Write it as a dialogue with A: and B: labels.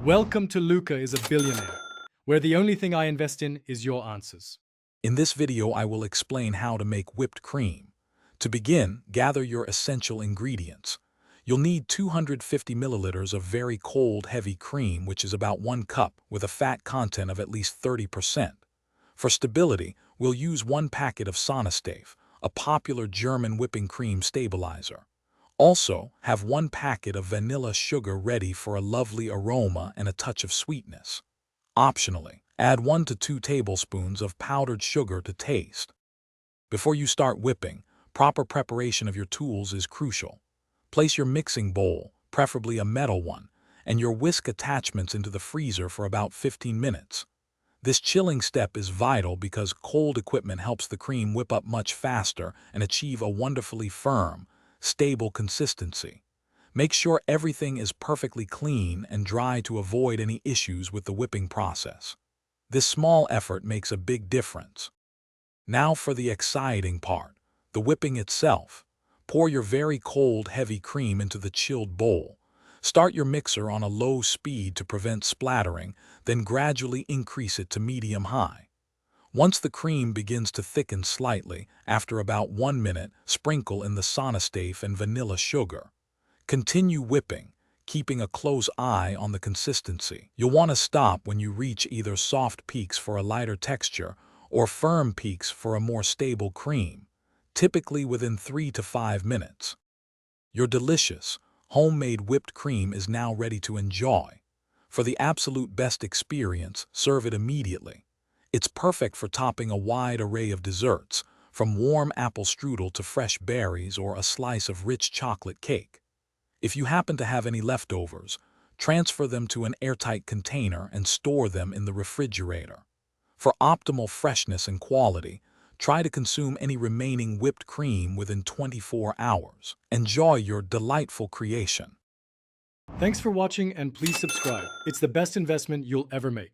A: Welcome to Luca is a Billionaire, where the only thing I invest in is your answers.
B: In this video, I will explain how to make whipped cream. To begin, gather your essential ingredients. You'll need 250 milliliters of very cold, heavy cream, which is about 1 cup, with a fat content of at least 30%. For stability, we'll use 1 packet of Sonastave, a popular German whipping cream stabilizer. Also, have 1 packet of vanilla sugar ready for a lovely aroma and a touch of sweetness. Optionally, add 1 to 2 tablespoons of powdered sugar to taste. Before you start whipping, proper preparation of your tools is crucial. Place your mixing bowl, preferably a metal one, and your whisk attachments into the freezer for about 15 minutes. This chilling step is vital because cold equipment helps the cream whip up much faster and achieve a wonderfully firm, stable consistency. Make sure everything is perfectly clean and dry to avoid any issues with the whipping process. This small effort makes a big difference. Now for the exciting part, the whipping itself. Pour your very cold, heavy cream into the chilled bowl. Start your mixer on a low speed to prevent splattering, then gradually increase it to medium-high. Once the cream begins to thicken slightly, after about 1 minute, sprinkle in the Sonastave and vanilla sugar. Continue whipping, keeping a close eye on the consistency. You'll want to stop when you reach either soft peaks for a lighter texture or firm peaks for a more stable cream, typically within 3 to 5 minutes. Your delicious, homemade whipped cream is now ready to enjoy. For the absolute best experience, serve it immediately. It's perfect for topping a wide array of desserts, from warm apple strudel to fresh berries or a slice of rich chocolate cake. If you happen to have any leftovers, transfer them to an airtight container and store them in the refrigerator. For optimal freshness and quality, try to consume any remaining whipped cream within 24 hours. Enjoy your delightful creation.
A: Thanks for watching and please subscribe. It's the best investment you'll ever make.